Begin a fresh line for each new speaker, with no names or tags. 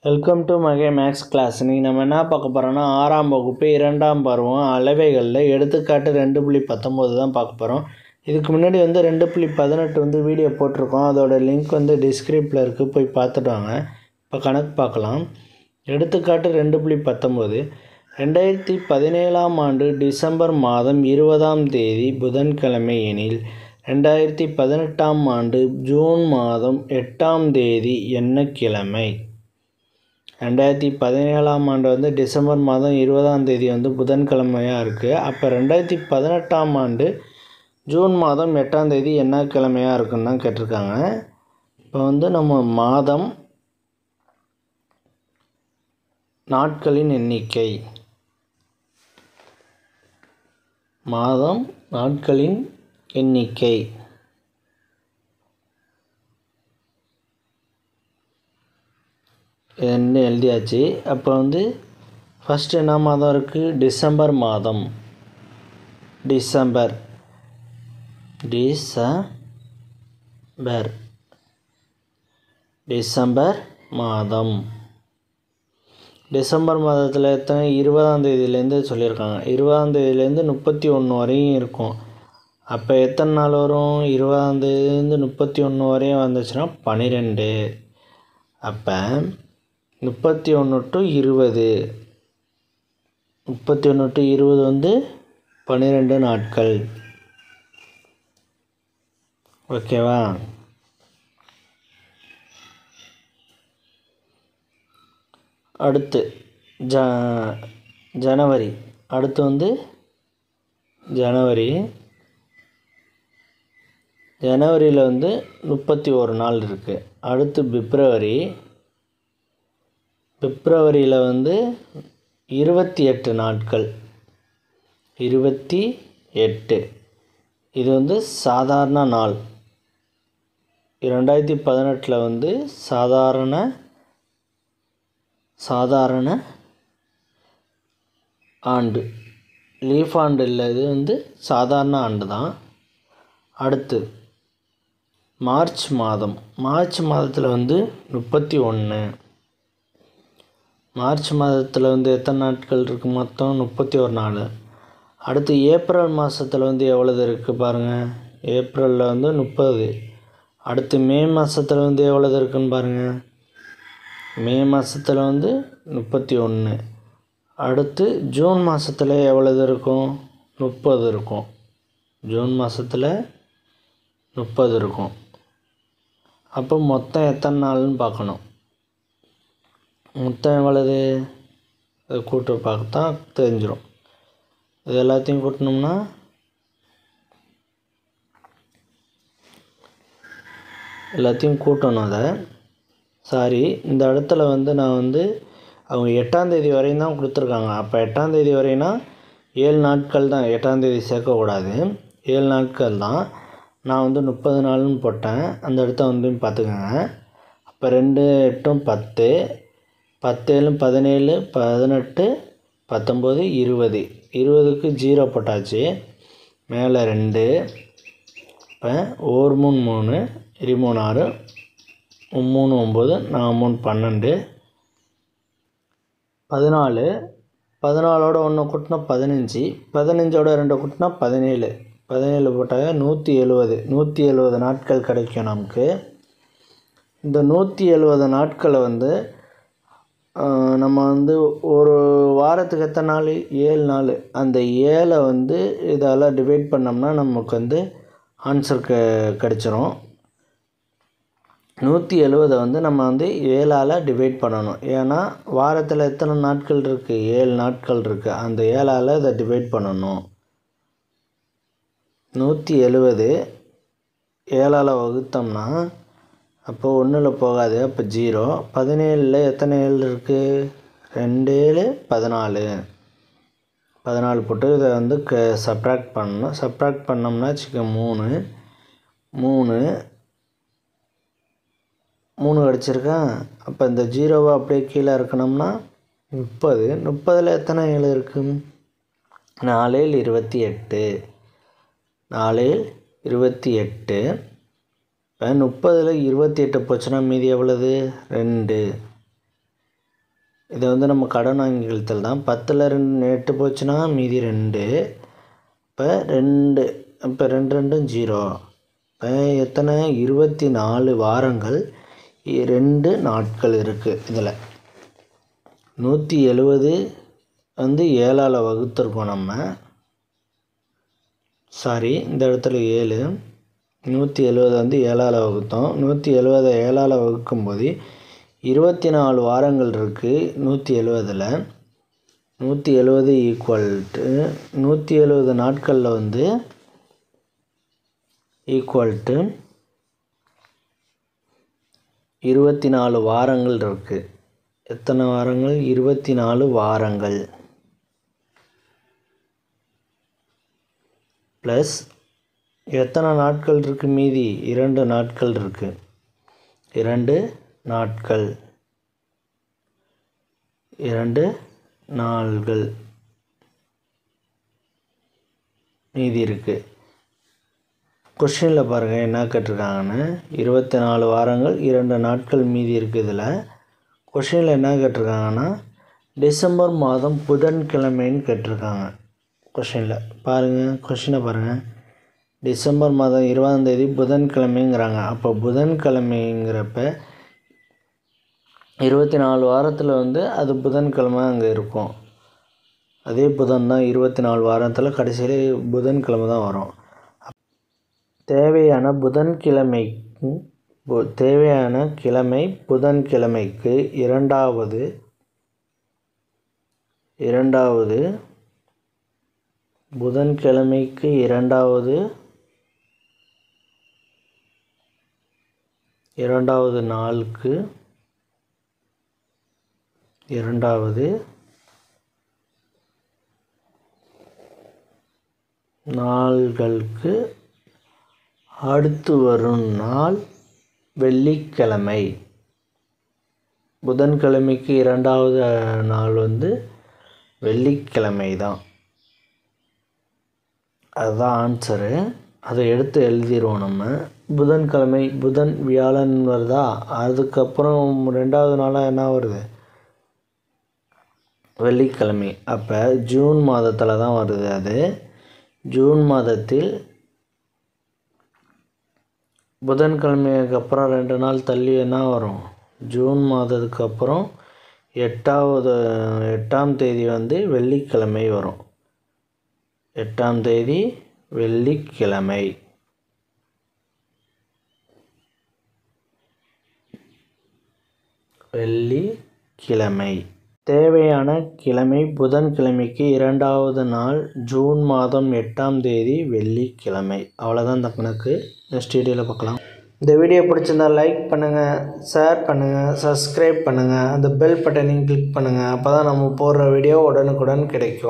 Welcome to மகே maths class. நீங்கள் நம்ம என்ன பார்க்க போகிறோன்னா 6ஆம் வகுப்பு 2ஆம் பருவம் அளவைகளில் எடுத்துக்காட்டு 2.19 தான் பார்க்க போகிறோம். இதுக்கு முன்னாடி 2.18 வீடியோ போட்டிருக்கோம். அதோட லிங்க் டிஸ்கிரிப்ஷனில் இருக்குது, போய் பார்த்துட்டு வாங்க. இப்போ கணக்கு பார்க்கலாம். எடுத்துக்காட்டு 2.19 2017ஆம் ஆண்டு டிசம்பர் மாதம் 20ஆம் தேதி புதன்கிழமை எனில் 2018ஆம் ஆண்டு ஜூன் மாதம் 8ஆம் தேதி என்ன கிழமை? 2017ஆம் ஆண்டு டிசம்பர் மாதம் 20ஆம் தேதி புதன்கிழமையாக இருக்குது. அப்போ 2018ஆம் ஆண்டு ஜூன் மாதம் 8ஆம் தேதி என்ன கிழமையாக இருக்குன்னு தான் கேட்டிருக்காங்க. இப்போ நம்ம மாதம் நாட்களின் எண்ணிக்கை, மாதம் நாட்களின் எண்ணிக்கை என்ன எழுதியாச்சு. அப்போ ஃபஸ்ட்டு என்ன மாதம் இருக்குது? டிசம்பர் மாதம். டிசம்பர் மாதம். டிசம்பர் மாதத்தில் எத்தனை? 20ஆம் தேதியிலேருந்து சொல்லியிருக்காங்க. 20ஆம் தேதியிலேருந்து 31 வரையும் இருக்கும். அப்போ எத்தனை நாள் வரும்? 20ஆம் தேதியிலேருந்து 31 வரையும் வந்துச்சுன்னா 12. அப்போ 31 to 20, 31 to 20 12 நாட்கள். ஓகேவா? அடுத்து ஜனவரி. அடுத்து ஜனவரியில் 31 நாள் இருக்குது. அடுத்து பிப்ரவரியில் 28 நாட்கள். 28 இது சாதாரண நாள். 2018 சாதாரண ஆண்டு, லீஃப் ஆண்டு இல்லை, இது சாதாரண ஆண்டு தான். அடுத்து மார்ச் மாதம். மார்ச் மாதத்தில் 31. மார்ச் மாதத்தில் எத்தனை நாட்கள் இருக்குது? மொத்தம் 31 நாள். அடுத்து ஏப்ரல் மாதத்தில் எவ்வளவு இருக்குது பாருங்கள். ஏப்ரலில் 30. அடுத்து மே மாதத்தில் எவ்வளவு இருக்குன்னு பாருங்கள். மே மாதத்தில் 31. அடுத்து ஜூன் மாதத்தில் எவ்வளவு இருக்கும்? 30 இருக்கும். ஜூன் மாதத்தில் 30 இருக்கும். அப்போ மொத்தம் எத்தனை நாள்னு பார்க்கணும். மொத்தம் எவ்வளவு? அது கூட்டு பார்த்தா தெரிஞ்சிடும். இது எல்லாத்தையும் கூட்டினோம்னா எல்லாத்தையும் கூட்டணும். இந்த இடத்துல நான் அவங்க 8ஆம் தேதி வரையும் தான் கொடுத்துருக்காங்க. அப்போ 8ஆம் தேதி வரைனா 7 நாட்கள் தான். 8ஆம் தேதி சேர்க்கக்கூடாது, 7 நாட்கள் தான். நான் 30 நாள்னு போட்டேன். அந்த இடத்த பார்த்துக்கோங்க. அப்போ 2 8 10, 10 7 17 18 20. 20க்கு 0 போட்டாச்சு. மேலே 2. இப்போ 1 3 3, 2 3 6, 3 9, 4 3 12, 14. 14ஓட 1 கூட்டினா 15, 15ஓட 2 கூட்டினா 17. 17 போட்டாங்க 170. 170 நாட்கள் கிடைக்கும் நமக்கு. இந்த 170 நாட்களை நம்ம ஒரு வாரத்துக்கு எத்தனை நாள்? 7 நாள். அந்த 7 இதால் டிவைட் பண்ணோம்னா நமக்கு ஆன்சர் கிடச்சிரும். 170 நம்ம 7ஆல் டிவைட் பண்ணணும். ஏன்னா வாரத்தில் எத்தனை நாட்கள் இருக்குது? 7 நாட்கள் இருக்குது. அந்த 7ஆல் இதை டிவைட் பண்ணணும். 170 7ஆல் வகுத்தோம்னா அப்போ 1ல் போகாது, அப்போ 0. 17ல் எத்தனை 7 இருக்குது? 2 7 14. 14 போட்டு இதை சப்ராக்ட் பண்ணணும். சப்ராக்ட் பண்ணோம்னா 3 கிடச்சிருக்கா. அப்போ இந்த 0வை அப்படியே கீழே இருக்கணும்னா 30. 30ல் எத்தனை 7 இருக்குது? 4 7 28. 4 28. இப்போ 30ல் 28 போச்சுன்னா மீதி எவ்வளவு? 2. இதை வந்து நம்ம கடன் வாங்கி கழித்தல் தான். 10ல் 8 போச்சுன்னா மீதி 2. இப்போ 2 இப்போ 2 2 0. இப்போ எத்தனை 24 வாரங்கள் 2 நாட்கள் இருக்குது. இதில் 170 வந்து 7ஆல் வகுத்துருக்கோம் நம்ம. சாரி, இந்த இடத்துல 7. 170 வந்து 7ஆல் வகுத்தோம். 170 7ஆல் வகுக்கும்போது 24 வாரங்கள் இருக்குது 170ல். 170 ஈக்குவல்ட்டு 170 நாட்களில் வந்து ஈக்குவல்ட்டு 24 வாரங்கள் இருக்குது. எத்தனை வாரங்கள்? 24 வாரங்கள் ப்ளஸ் எத்தனை நாட்கள் இருக்குது மீதி? 2 நாட்கள் இருக்குது. 2 நாட்கள் 2 நாள்கள் மீதி இருக்குது. கொஸ்டினில் பாருங்கள் என்ன கேட்டிருக்காங்கன்னு. 24 வாரங்கள் 2 நாட்கள் மீதி இருக்குது. இதில் கொஸ்டினில் என்ன கேட்டிருக்காங்கன்னா டிசம்பர் மாதம் புதன்கிழமைன்னு கேட்டிருக்காங்க. கொஸ்டினில் பாருங்கள், கொஸ்டினை பாருங்கள். டிசம்பர் மாதம் 20ஆம் தேதி புதன்கிழமைங்கிறாங்க. அப்போ புதன்கிழமைங்கிறப்ப 24 வாரத்தில் வந்து அது புதன்கிழமை அங்கே இருக்கும். அதே புதன் தான் 24 வாரத்தில் கடைசியில் புதன்கிழமை தான் வரும். தேவையான கிழமை புதன்கிழமைக்கு இரண்டாவது புதன்கிழமைக்கு இரண்டாவது நாளுக்கு நாள்களுக்கு அடுத்து வரும் நாள் வெள்ளிக்கிழமை. புதன்கிழமைக்கு இரண்டாவது நாள் வந்து வெள்ளிக்கிழமை தான். அதுதான் ஆன்சரு. அதை எடுத்து எழுதிடுவோம் நம்ம. புதன்கிழமை, புதன் வியாழன் வருதா, அதுக்கப்புறம் 2வது நாளாக என்ன வருது? வெள்ளிக்கிழமை. அப்போ ஜூன் மாதத்தில் தான் வருது. அது ஜூன் மாதத்தில் புதன்கிழமைக்கு அப்புறம் 2 நாள் தள்ளி என்ன வரும்? ஜூன் மாதத்துக்கு அப்புறம் 8ஆம் தேதி வந்து வெள்ளிக்கிழமை வரும். 8ஆம் தேதி வெள்ளிக்கிழமை. தேவையான கிழமை புதன்கிழமைக்கு 2வது நாள் ஜூன் மாதம் 8ஆம் தேதி வெள்ளிக்கிழமை. அவ்வளோதான் இந்த கணக்கு. நெக்ஸ்ட் வீடியோவில் பார்க்கலாம். இந்த வீடியோ பிடிச்சிருந்தால் லைக் பண்ணுங்கள், ஷேர் பண்ணுங்கள், சப்ஸ்கிரைப் பண்ணுங்கள், அந்த பெல் பட்டனையும் கிளிக் பண்ணுங்கள். அப்போ தான் நம்ம போடுற வீடியோ உடனுக்குடன் கிடைக்கும்.